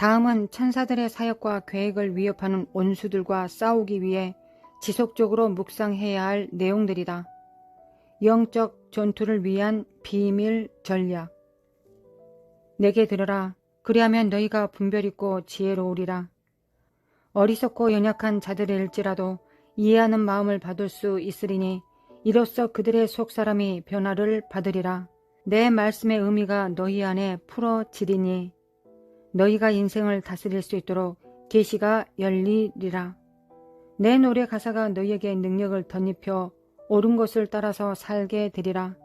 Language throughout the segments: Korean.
다음은 천사들의 사역과 계획을 위협하는 원수들과 싸우기 위해 지속적으로 묵상해야 할 내용들이다. 영적 전투를 위한 비밀 전략. 내게 들으라. 그리하면 너희가 분별 있고 지혜로우리라. 어리석고 연약한 자들일지라도 이해하는 마음을 받을 수 있으리니 이로써 그들의 속사람이 변화를 받으리라. 내 말씀의 의미가 너희 안에 풀어지리니 너희가 인생을 다스릴 수 있도록 계시가 열리리라. 내 노래 가사가 너희에게 능력을 덧입혀 옳은 것을 따라서 살게 되리라.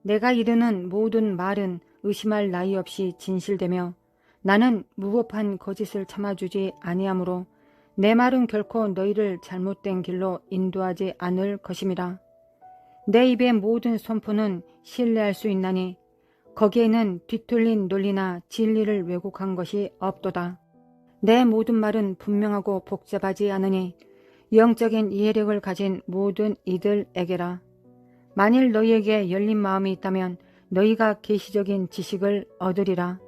내가 이르는 모든 말은 의심할 나위 없이 진실되며 나는 무법한 거짓을 참아주지 아니하므로 내 말은 결코 너희를 잘못된 길로 인도하지 않을 것임이라. 내 입의 모든 선포는 신뢰할 수 있나니 거기에는 뒤틀린 논리나 진리를 왜곡한 것이 없도다. 내 모든 말은 분명하고 복잡하지 않으니 영적인 이해력을 가진 모든 이들에게라. 만일 너희에게 열린 마음이 있다면 너희가 계시적인 지식을 얻으리라.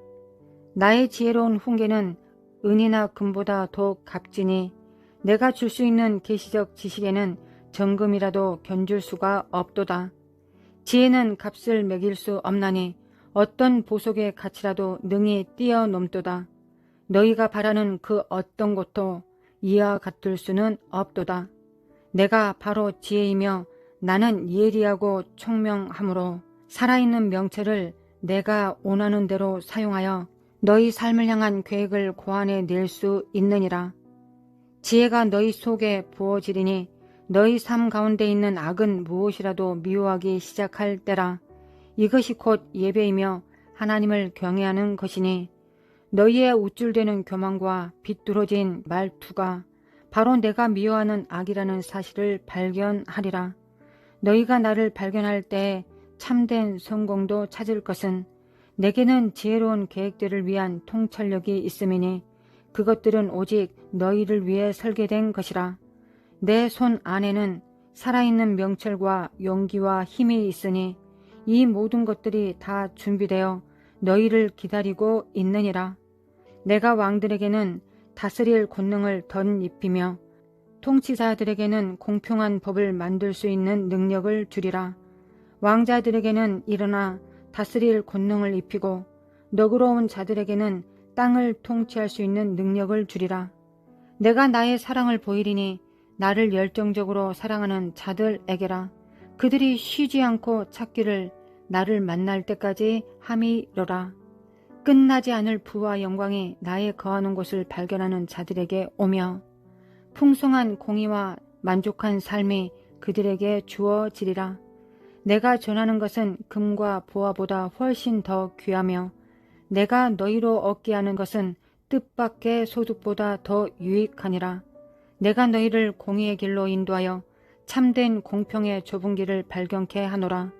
나의 지혜로운 훈계는 은이나 금보다 더욱 값지니 내가 줄 수 있는 계시적 지식에는 정금이라도 견줄 수가 없도다. 지혜는 값을 매길 수 없나니 어떤 보석의 가치라도 능히 뛰어넘도다. 너희가 바라는 그 어떤 것도 이와 같을 수는 없도다. 내가 바로 지혜이며 나는 예리하고 총명하므로 살아있는 명체를 내가 원하는 대로 사용하여 너희 삶을 향한 계획을 고안해 낼 수 있느니라. 지혜가 너희 속에 부어지리니 너희 삶 가운데 있는 악은 무엇이라도 미워하기 시작할 때라. 이것이 곧 예배이며 하나님을 경외하는 것이니 너희의 우쭐대는 교만과 비뚤어진 말투가 바로 내가 미워하는 악이라는 사실을 발견하리라. 너희가 나를 발견할 때에 참된 성공도 찾을 것은 내게는 지혜로운 계획들을 위한 통찰력이 있음이니 그것들은 오직 너희를 위해 설계된 것이라. 내 손 안에는 살아있는 명철과 용기와 힘이 있으니 이 모든 것들이 다 준비되어 너희를 기다리고 있느니라. 내가 왕들에게는 다스릴 권능을 덧입히며 통치자들에게는 공평한 법을 만들 수 있는 능력을 주리라. 왕자들에게는 일어나 다스릴 권능을 입히고 너그러운 자들에게는 땅을 통치할 수 있는 능력을 주리라. 내가 나의 사랑을 보이리니 나를 열정적으로 사랑하는 자들에게라. 그들이 쉬지 않고 찾기를 나를 만날 때까지 함이로라. 끝나지 않을 부와 영광이 나의 거하는 곳을 발견하는 자들에게 오며 풍성한 공의와 만족한 삶이 그들에게 주어지리라. 내가 전하는 것은 금과 보화보다 훨씬 더 귀하며 내가 너희로 얻게 하는 것은 뜻밖의 소득보다 더 유익하니라. 내가 너희를 공의의 길로 인도하여 참된 공평의 좁은 길을 발견케 하노라.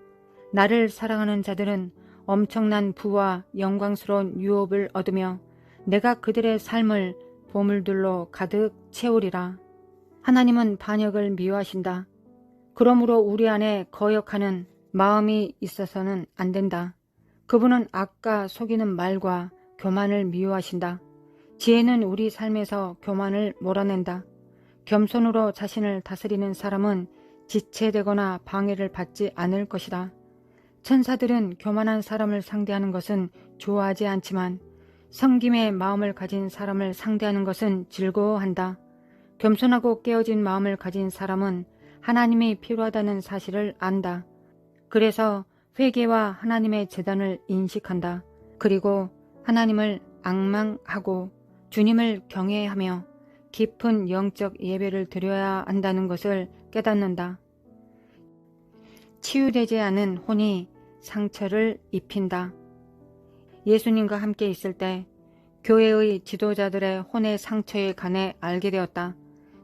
나를 사랑하는 자들은 엄청난 부와 영광스러운 유업을 얻으며 내가 그들의 삶을 보물들로 가득 채우리라. 하나님은 반역을 미워하신다. 그러므로 우리 안에 거역하는 마음이 있어서는 안 된다. 그분은 악과 속이는 말과 교만을 미워하신다. 지혜는 우리 삶에서 교만을 몰아낸다. 겸손으로 자신을 다스리는 사람은 지체되거나 방해를 받지 않을 것이다. 천사들은 교만한 사람을 상대하는 것은 좋아하지 않지만 섬김의 마음을 가진 사람을 상대하는 것은 즐거워한다. 겸손하고 깨어진 마음을 가진 사람은 하나님이 필요하다는 사실을 안다. 그래서 회개와 하나님의 재단을 인식한다. 그리고 하나님을 앙망하고 주님을 경외하며 깊은 영적 예배를 드려야 한다는 것을 깨닫는다. 치유되지 않은 혼이 상처를 입힌다. 예수님과 함께 있을 때 교회의 지도자들의 혼의 상처에 관해 알게 되었다.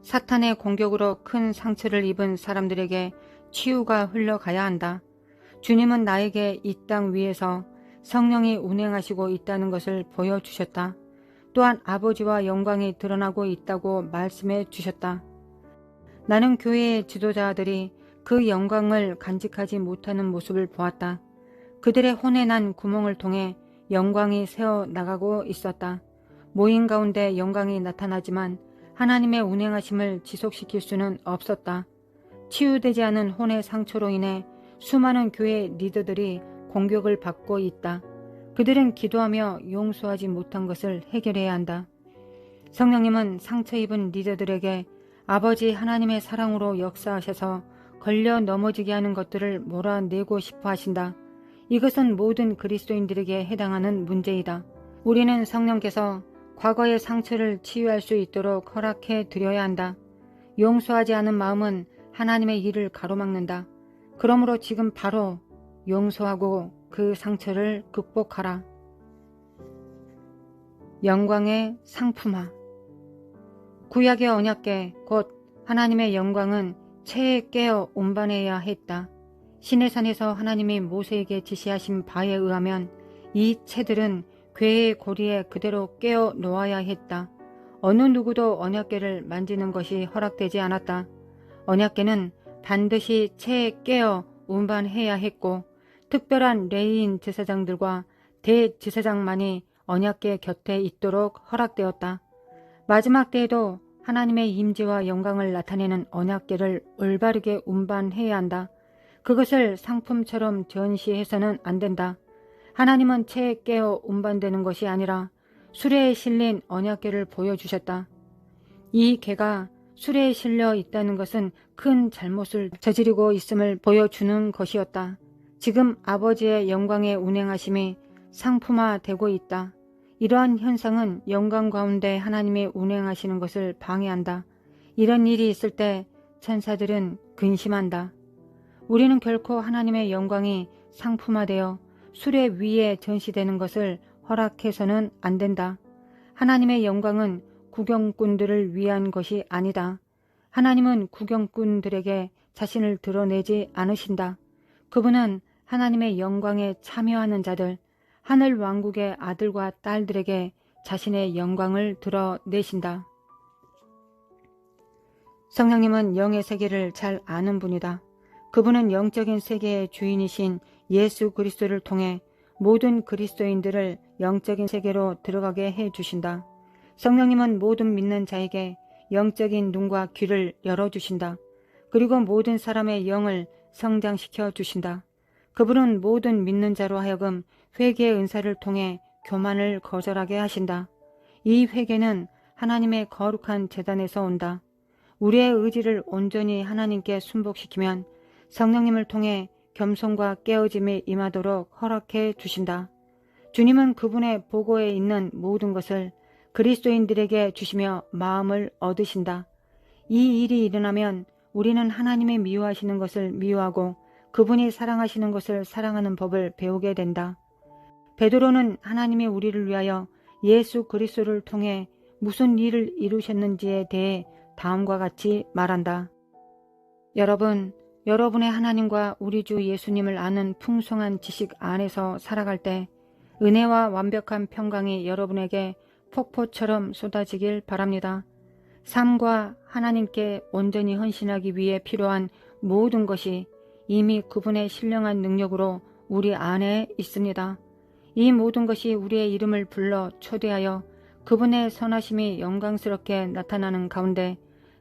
사탄의 공격으로 큰 상처를 입은 사람들에게 치유가 흘러가야 한다. 주님은 나에게 이 땅 위에서 성령이 운행하시고 있다는 것을 보여주셨다. 또한 아버지와 영광이 드러나고 있다고 말씀해 주셨다. 나는 교회의 지도자들이 그 영광을 간직하지 못하는 모습을 보았다. 그들의 혼에 난 구멍을 통해 영광이 새어나가고 있었다. 모임 가운데 영광이 나타나지만 하나님의 운행하심을 지속시킬 수는 없었다. 치유되지 않은 혼의 상처로 인해 수많은 교회 리더들이 공격을 받고 있다. 그들은 기도하며 용서하지 못한 것을 해결해야 한다. 성령님은 상처 입은 리더들에게 아버지 하나님의 사랑으로 역사하셔서 걸려 넘어지게 하는 것들을 몰아내고 싶어 하신다. 이것은 모든 그리스도인들에게 해당하는 문제이다. 우리는 성령께서 과거의 상처를 치유할 수 있도록 허락해 드려야 한다. 용서하지 않은 마음은 하나님의 일을 가로막는다. 그러므로 지금 바로 용서하고 그 상처를 극복하라. 영광의 상품화. 구약의 언약궤 곧 하나님의 영광은 채에 깨어 운반해야 했다. 시내산에서 하나님이 모세에게 지시하신 바에 의하면 이 채들은 궤의 고리에 그대로 깨어 놓아야 했다. 어느 누구도 언약궤를 만지는 것이 허락되지 않았다. 언약궤는 반드시 채에 깨어 운반해야 했고 특별한 레위인 제사장들과 대제사장만이 언약궤 곁에 있도록 허락되었다. 마지막 때에도 하나님의 임재와 영광을 나타내는 언약궤를 올바르게 운반해야 한다. 그것을 상품처럼 전시해서는 안 된다. 하나님은 채에 깨어 운반되는 것이 아니라 수레에 실린 언약궤를 보여주셨다. 이 궤가 수레에 실려 있다는 것은 큰 잘못을 저지르고 있음을 보여주는 것이었다. 지금 아버지의 영광의 운행하심이 상품화되고 있다. 이러한 현상은 영광 가운데 하나님이 운행하시는 것을 방해한다. 이런 일이 있을 때 천사들은 근심한다. 우리는 결코 하나님의 영광이 상품화되어 수레 위에 전시되는 것을 허락해서는 안 된다. 하나님의 영광은 구경꾼들을 위한 것이 아니다. 하나님은 구경꾼들에게 자신을 드러내지 않으신다. 그분은 하나님의 영광에 참여하는 자들, 하늘 왕국의 아들과 딸들에게 자신의 영광을 드러내신다. 성령님은 영의 세계를 잘 아는 분이다. 그분은 영적인 세계의 주인이신 예수 그리스도를 통해 모든 그리스도인들을 영적인 세계로 들어가게 해주신다. 성령님은 모든 믿는 자에게 영적인 눈과 귀를 열어주신다. 그리고 모든 사람의 영을 성장시켜 주신다. 그분은 모든 믿는 자로 하여금 회개의 은사를 통해 교만을 거절하게 하신다. 이 회개는 하나님의 거룩한 제단에서 온다. 우리의 의지를 온전히 하나님께 순복시키면 성령님을 통해 겸손과 깨어짐이 임하도록 허락해 주신다. 주님은 그분의 보고에 있는 모든 것을 그리스도인들에게 주시며 마음을 얻으신다. 이 일이 일어나면 우리는 하나님이 미워하시는 것을 미워하고 그분이 사랑하시는 것을 사랑하는 법을 배우게 된다. 베드로는 하나님이 우리를 위하여 예수 그리스도를 통해 무슨 일을 이루셨는지에 대해 다음과 같이 말한다. 여러분, 여러분의 하나님과 우리 주 예수님을 아는 풍성한 지식 안에서 살아갈 때 은혜와 완벽한 평강이 여러분에게 폭포처럼 쏟아지길 바랍니다. 삶과 하나님께 온전히 헌신하기 위해 필요한 모든 것이 이미 그분의 신령한 능력으로 우리 안에 있습니다. 이 모든 것이 우리의 이름을 불러 초대하여 그분의 선하심이 영광스럽게 나타나는 가운데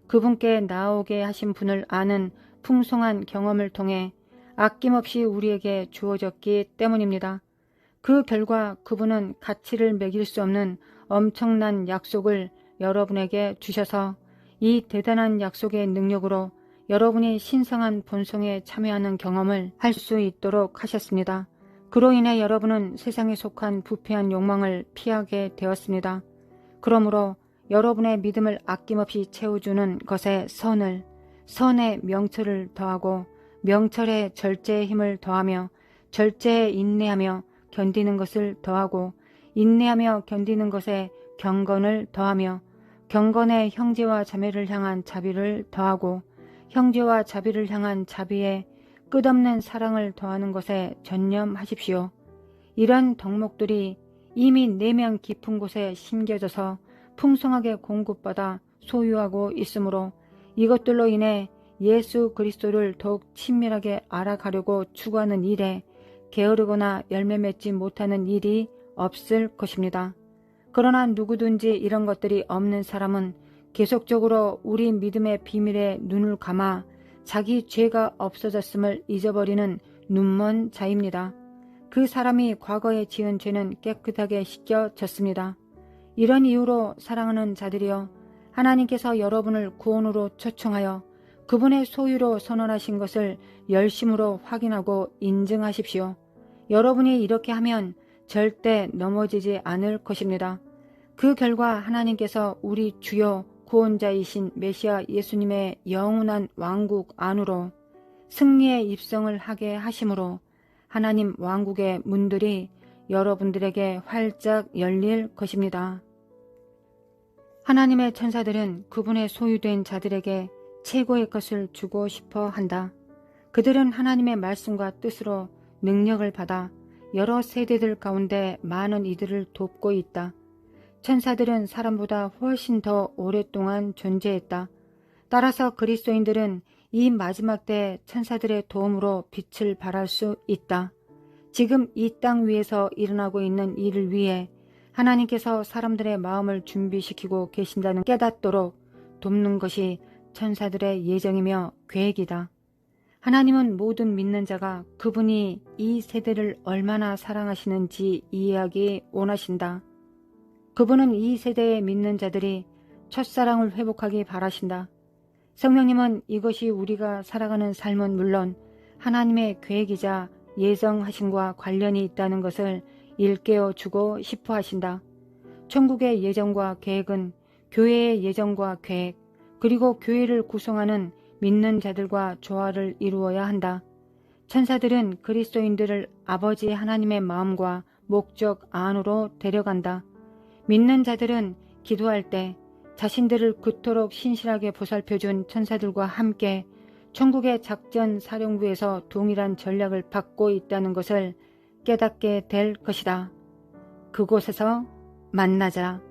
그분께 나오게 하신 분을 아는 풍성한 경험을 통해 아낌없이 우리에게 주어졌기 때문입니다. 그 결과 그분은 가치를 매길 수 없는 엄청난 약속을 여러분에게 주셔서 이 대단한 약속의 능력으로 여러분이 신성한 본성에 참여하는 경험을 할 수 있도록 하셨습니다. 그로 인해 여러분은 세상에 속한 부패한 욕망을 피하게 되었습니다. 그러므로 여러분의 믿음을 아낌없이 채워주는 것에 선의 명철을 더하고 명철에 절제의 힘을 더하며 절제에 인내하며 견디는 것을 더하고 인내하며 견디는 것에 경건을 더하며 경건에 형제와 자매를 향한 자비를 더하고 형제와 자비를 향한 자비에 끝없는 사랑을 더하는 것에 전념하십시오. 이런 덕목들이 이미 내면 깊은 곳에 심겨져서 풍성하게 공급받아 소유하고 있으므로 이것들로 인해 예수 그리스도를 더욱 친밀하게 알아가려고 추구하는 일에 게으르거나 열매 맺지 못하는 일이 없을 것입니다. 그러나 누구든지 이런 것들이 없는 사람은 계속적으로 우리 믿음의 비밀에 눈을 감아 자기 죄가 없어졌음을 잊어버리는 눈먼 자입니다. 그 사람이 과거에 지은 죄는 깨끗하게 씻겨졌습니다. 이런 이유로 사랑하는 자들이여, 하나님께서 여러분을 구원으로 초청하여 그분의 소유로 선언하신 것을 열심으로 확인하고 인증하십시오. 여러분이 이렇게 하면 절대 넘어지지 않을 것입니다. 그 결과 하나님께서 우리 주요 구원자이신 메시아 예수님의 영원한 왕국 안으로 승리의 입성을 하게 하심으로 하나님 왕국의 문들이 여러분들에게 활짝 열릴 것입니다. 하나님의 천사들은 그분의 소유된 자들에게 최고의 것을 주고 싶어 한다. 그들은 하나님의 말씀과 뜻으로 능력을 받아 여러 세대들 가운데 많은 이들을 돕고 있다. 천사들은 사람보다 훨씬 더 오랫동안 존재했다. 따라서 그리스도인들은 이 마지막 때 천사들의 도움으로 빛을 발할 수 있다. 지금 이 땅 위에서 일어나고 있는 일을 위해 하나님께서 사람들의 마음을 준비시키고 계신다는 깨닫도록 돕는 것이 천사들의 예정이며 계획이다. 하나님은 모든 믿는 자가 그분이 이 세대를 얼마나 사랑하시는지 이해하기 원하신다. 그분은 이 세대의 믿는 자들이 첫사랑을 회복하기 바라신다. 성령님은 이것이 우리가 살아가는 삶은 물론 하나님의 계획이자 예정하심과 관련이 있다는 것을 일깨워 주고 싶어 하신다. 천국의 예정과 계획은 교회의 예정과 계획, 그리고 교회를 구성하는 믿는 자들과 조화를 이루어야 한다. 천사들은 그리스도인들을 아버지 하나님의 마음과 목적 안으로 데려간다. 믿는 자들은 기도할 때 자신들을 그토록 신실하게 보살펴준 천사들과 함께 천국의 작전 사령부에서 동일한 전략을 받고 있다는 것을 깨닫게 될 것이다. 그곳에서 만나자.